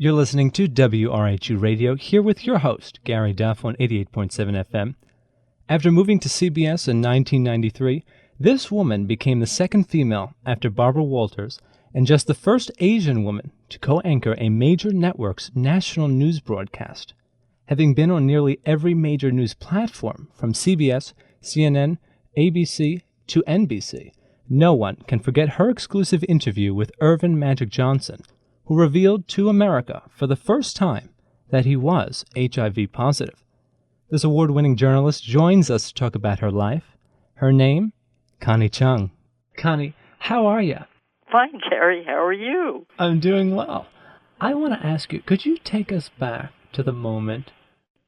You're listening to WRHU Radio, here with your host, Gary Duff, on 88.7 FM. After moving to CBS in 1993, this woman became the second female after Barbara Walters and just the first Asian woman to co-anchor a major network's national news broadcast. Having been on nearly every major news platform, from CBS, CNN, ABC, to NBC, no one can forget her exclusive interview with Irvin Magic Johnson, who revealed to America for the first time that he was HIV positive. This award-winning journalist joins us to talk about her life. Her name, Connie Chung. Connie, how are you? Fine, Gary. How are you? I'm doing well. I want to ask you, could you take us back to the moment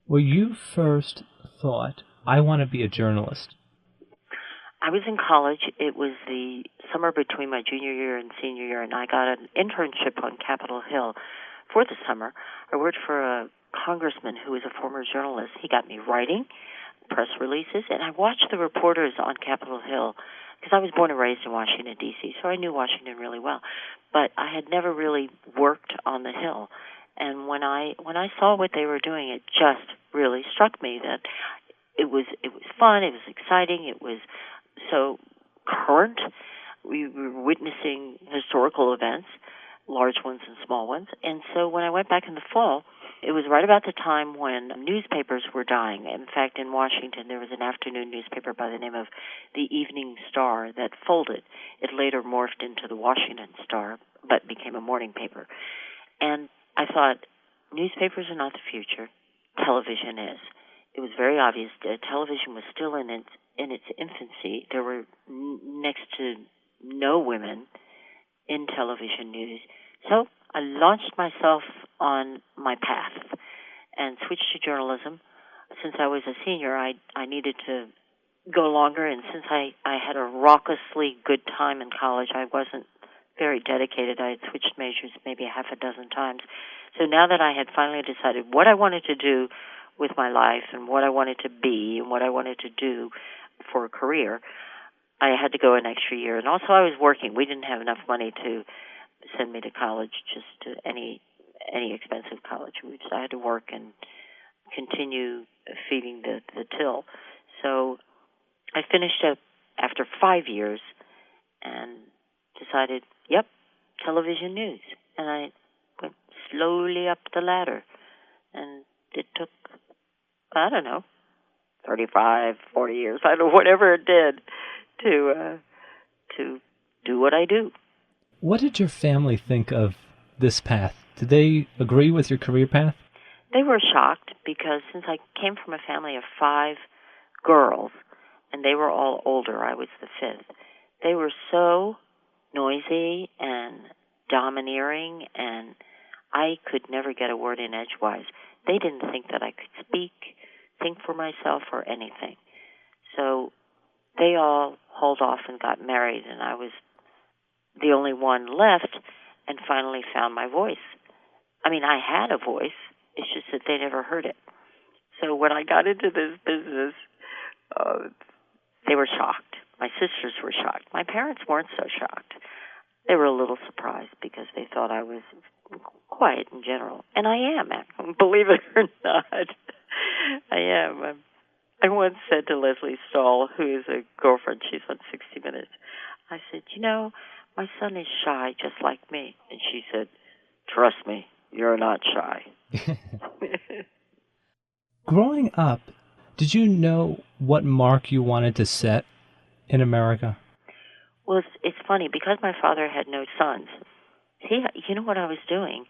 where you first thought, I want to be a journalist? I was in college. It was the summer between my junior year and senior year, and I got an internship on Capitol Hill for the summer. I worked for a congressman who was a former journalist. He got me writing press releases, and I watched the reporters on Capitol Hill because I was born and raised in Washington, D.C., so I knew Washington really well. But I had never really worked on the Hill. And when I saw what they were doing, it just really struck me that it was fun, it was exciting, it was so current. We were witnessing historical events, large ones and small ones. And so when I went back in the fall, it was right about the time when newspapers were dying. In fact, in Washington, there was an afternoon newspaper by the name of the Evening Star that folded. It later morphed into the Washington Star, but became a morning paper. And I thought, newspapers are not the future. Television is. It was very obvious that television was still in its infancy. There were next to no women in television news. So I launched myself on my path and switched to journalism. Since I was a senior, I needed to go longer, and since I had a raucously good time in college, I wasn't very dedicated. I had switched majors maybe a half a dozen times. So now that I had finally decided what I wanted to do with my life and what I wanted to be and what I wanted to do for a career, I had to go an extra year. And also I was working. We didn't have enough money to send me to college, just to any expensive college. I had to work and continue feeding the till. So I finished up after 5 years and decided, yep, television news. And I went slowly up the ladder. And it took, 35, 40 years, I don't know, whatever it did to do what I do. What did your family think of this path? Did they agree with your career path? They were shocked because since I came from a family of 5 girls, and they were all older, I was the 5th, they were so noisy and domineering, and I could never get a word in edgewise. They didn't think that I could speak, think for myself, or anything. So they all hauled off and got married, and I was the only one left and finally found my voice. I mean, I had a voice. It's just that they never heard it. So when I got into this business, they were shocked. My sisters were shocked. My parents weren't so shocked. They were a little surprised because they thought I was quiet in general. And I am, believe it or not. I am. I once said to Leslie Stahl, who is a girlfriend, she's on 60 Minutes, I said, my son is shy just like me. And she said, trust me, you're not shy. Growing up, did you know what mark you wanted to set in America? Well, it's funny, because my father had no sons. See, you know what I was doing?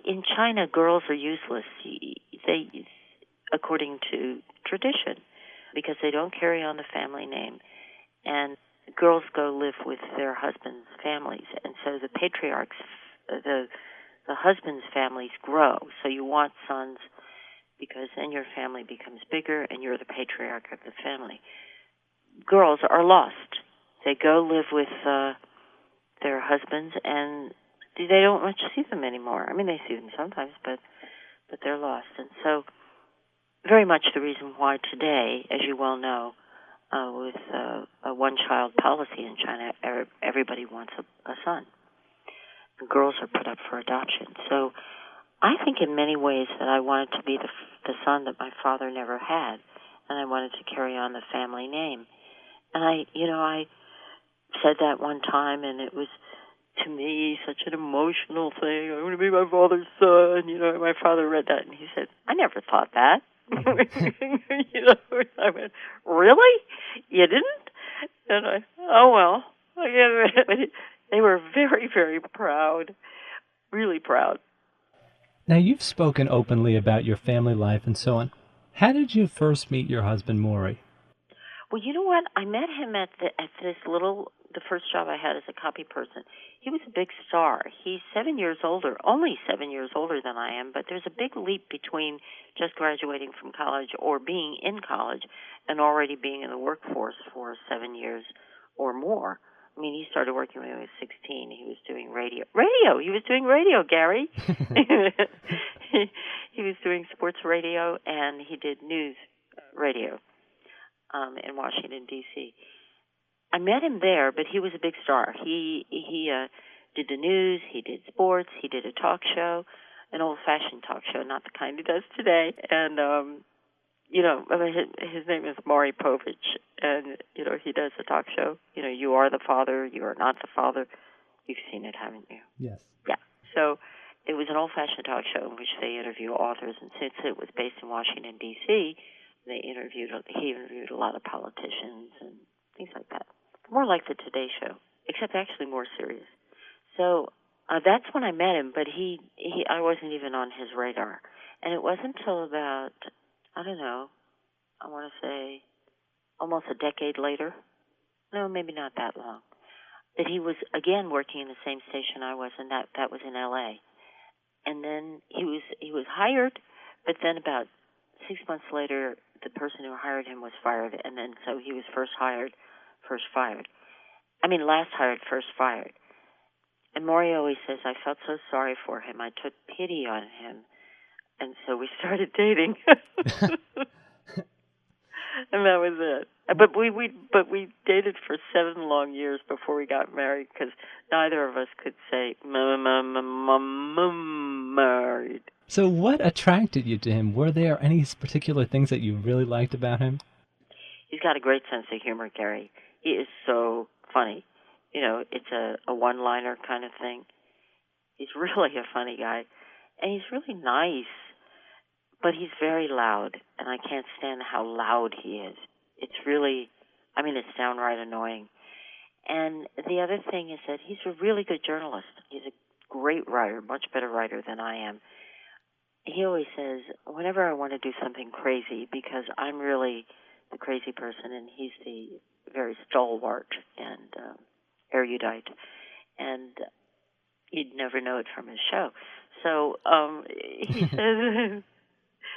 In China, girls are useless, according to tradition, because they don't carry on the family name. And girls go live with their husbands' families. And so the patriarchs, the husbands' families grow. So you want sons because then your family becomes bigger and you're the patriarch of the family. Girls are lost. They go live with their husbands, and they don't much see them anymore. I mean, they see them sometimes, but they're lost. And so very much the reason why today, as you well know, with a one-child policy in China, everybody wants a son. And girls are put up for adoption. So I think in many ways that I wanted to be the son that my father never had, and I wanted to carry on the family name. And I said that one time, and it was, to me, such an emotional thing. I want to be my father's son. And my father read that, and he said, I never thought that. I went, really? You didn't? And oh, well. They were very, very proud, really proud. Now, you've spoken openly about your family life and so on. How did you first meet your husband, Maury? Well, you know what? I met him at the first job I had as a copy person. He was a big star. He's 7 years older, only 7 years older than I am, but there's a big leap between just graduating from college or being in college and already being in the workforce for 7 years or more. I mean, he started working when he was 16. He was doing radio. He was doing radio, Gary. He was doing sports radio, and he did news radio in Washington, D.C. I met him there, but he was a big star. He did the news, he did sports, he did a talk show, an old-fashioned talk show, not the kind he does today. And, his name is Maury Povich, and, he does a talk show. You are the father, you are not the father. You've seen it, haven't you? Yes. Yeah. So it was an old-fashioned talk show in which they interview authors, and since it was based in Washington, D.C., he interviewed a lot of politicians and things like that. More like the Today Show, except actually more serious. So that's when I met him, but I wasn't even on his radar. And it wasn't until about, I don't know, I want to say almost a decade later, no, maybe not that long, that he was again working in the same station I was, and that was in L.A. And then he was hired, but then about 6 months later, the person who hired him was fired, and then so he was first hired, first fired. I mean, last hired, first fired. And Maury always says, I felt so sorry for him. I took pity on him, and so we started dating. And that was it. But we dated for 7 long years before we got married because neither of us could say married. So what attracted you to him? Were there any particular things that you really liked about him? He's got a great sense of humor, Gary. He is so funny. It's a one-liner kind of thing. He's really a funny guy. And he's really nice. But he's very loud, and I can't stand how loud he is. It's really, it's downright annoying. And the other thing is that he's a really good journalist. He's a great writer, much better writer than I am. He always says, whenever I want to do something crazy, because I'm really the crazy person, and he's the very stalwart and erudite, and you'd never know it from his show. So he says...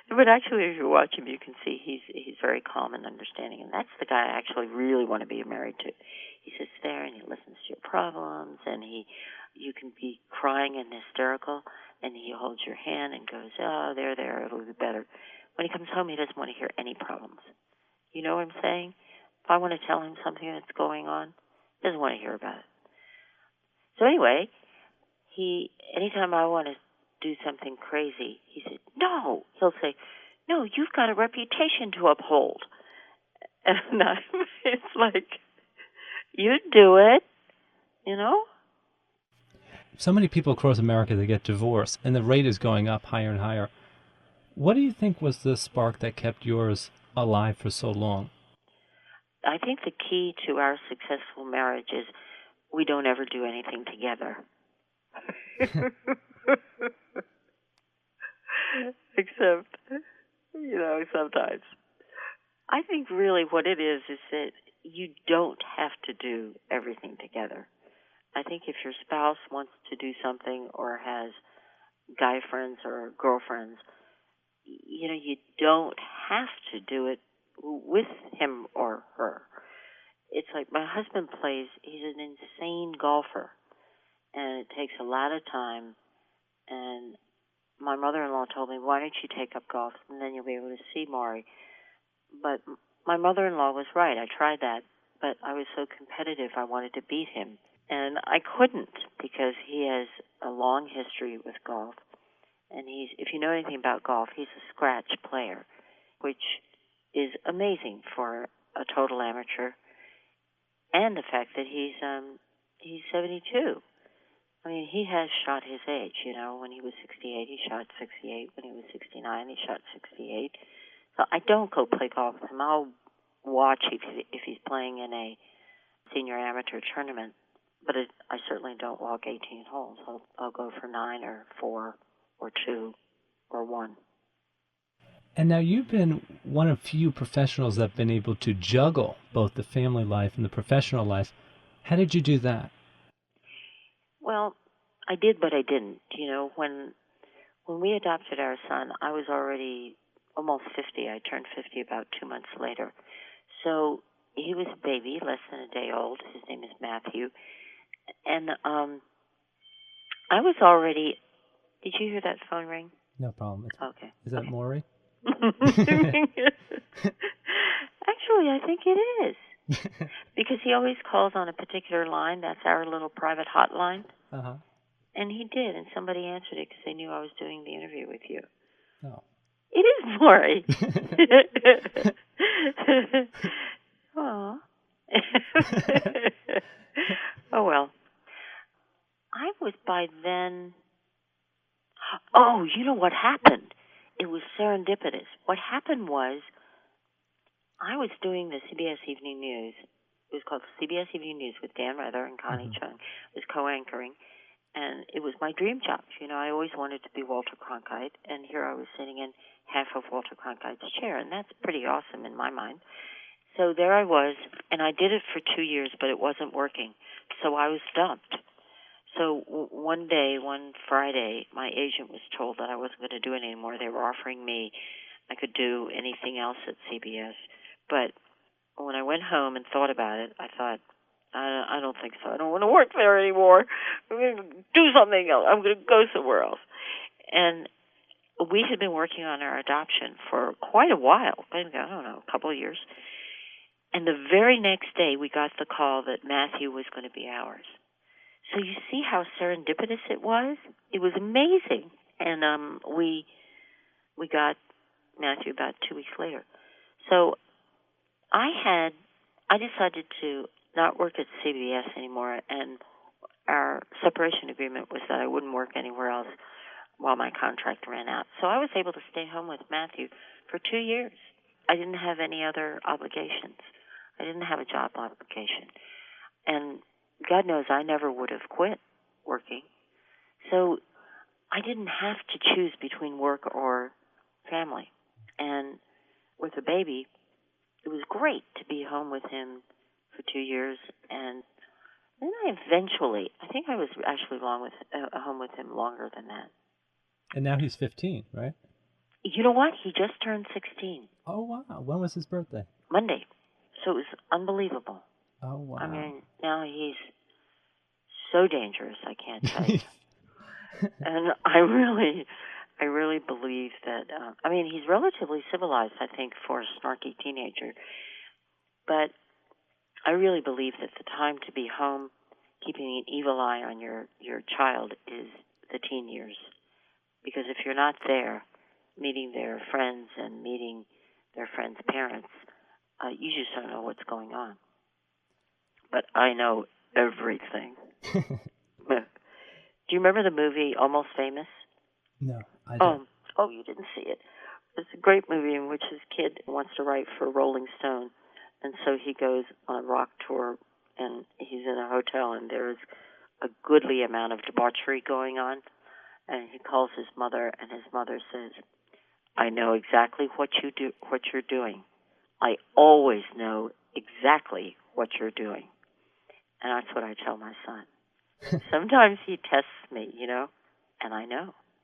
But actually, if you watch him, you can see he's very calm and understanding, and that's the guy I actually really want to be married to. He sits there and he listens to your problems, and you can be crying and hysterical, and he holds your hand and goes, "Oh, there, it'll be better." When he comes home, he doesn't want to hear any problems. You know what I'm saying? If I want to tell him something that's going on, he doesn't want to hear about it. So anyway, anytime I want to do something crazy, he said, no. He'll say, no, you've got a reputation to uphold. And it's like, you do it, So many people across America that get divorced, and the rate is going up higher and higher. What do you think was the spark that kept yours alive for so long? I think the key to our successful marriage is we don't ever do anything together. Except, sometimes. I think really what it is that you don't have to do everything together. I think if your spouse wants to do something or has guy friends or girlfriends, you don't have to do it with him or her. It's like my husband he's an insane golfer, and it takes a lot of time, and my mother-in-law told me, why don't you take up golf, and then you'll be able to see Maury. But my mother-in-law was right. I tried that, but I was so competitive I wanted to beat him. And I couldn't because he has a long history with golf, And if you know anything about golf, he's a scratch player, which is amazing for a total amateur. And the fact that he's 72. I mean, he has shot his age. When he was 68, he shot 68. When he was 69, he shot 68. So I don't go play golf with him. I'll watch if he's playing in a senior amateur tournament, but I certainly don't walk 18 holes. I'll go for 9 or 4 or 2 or 1. And now you've been one of few professionals that have been able to juggle both the family life and the professional life. How did you do that? Well, I did, but I didn't. When we adopted our son, I was already almost 50. I turned 50 about 2 months later. So he was a baby, less than a day old. His name is Matthew. And I was already... Did you hear that phone ring? No problem. Okay. Is that Maury? Actually, I think it is. Because he always calls on a particular line. That's our little private hotline. Uh-huh. And he did, and somebody answered it because they knew I was doing the interview with you. Oh. It is Maury. Aw. Oh, well. I was by then... Oh, you know what happened? It was serendipitous. What happened was I was doing the CBS Evening News. It was called CBS Evening News with Dan Rather and Connie Chung. It was co-anchoring, and it was my dream job. I always wanted to be Walter Cronkite, and here I was sitting in half of Walter Cronkite's chair, and that's pretty awesome in my mind. So there I was, and I did it for 2 years, but it wasn't working. So I was dumped. So one Friday, my agent was told that I wasn't going to do it anymore. They were offering me I could do anything else at CBS. But when I went home and thought about it, I thought, I don't think so. I don't want to work there anymore. I'm going to do something else. I'm going to go somewhere else. And we had been working on our adoption for quite a while. I don't know, a couple of years. And the very next day, we got the call that Matthew was going to be ours. So you see how serendipitous it was? It was amazing. And we got Matthew about 2 weeks later. So I decided to not work at CBS anymore, and our separation agreement was that I wouldn't work anywhere else while my contract ran out. So I was able to stay home with Matthew for 2 years. I didn't have any other obligations. I didn't have a job obligation. And God knows I never would have quit working. So I didn't have to choose between work or family. And with a baby, it was great to be home with him for 2 years. And then I think I was actually home with him longer than that. And now he's 15, right? You know what? He just turned 16. Oh, wow. When was his birthday? Monday. So it was unbelievable. Oh, wow. I mean, now he's so dangerous, I can't tell you. And I really believe that, he's relatively civilized, I think, for a snarky teenager. But I really believe that the time to be home, keeping an evil eye on your child, is the teen years. Because if you're not there, meeting their friends and meeting their friends' parents, you just don't know what's going on. But I know everything. Do you remember the movie Almost Famous? No, I don't. Oh, you didn't see it. It's a great movie in which his kid wants to write for Rolling Stone, and so he goes on a rock tour, and he's in a hotel, and there's a goodly amount of debauchery going on, and he calls his mother, and his mother says, "I know exactly what you're doing. I always know exactly what you're doing." And that's what I tell my son. Sometimes he tests me, and I know.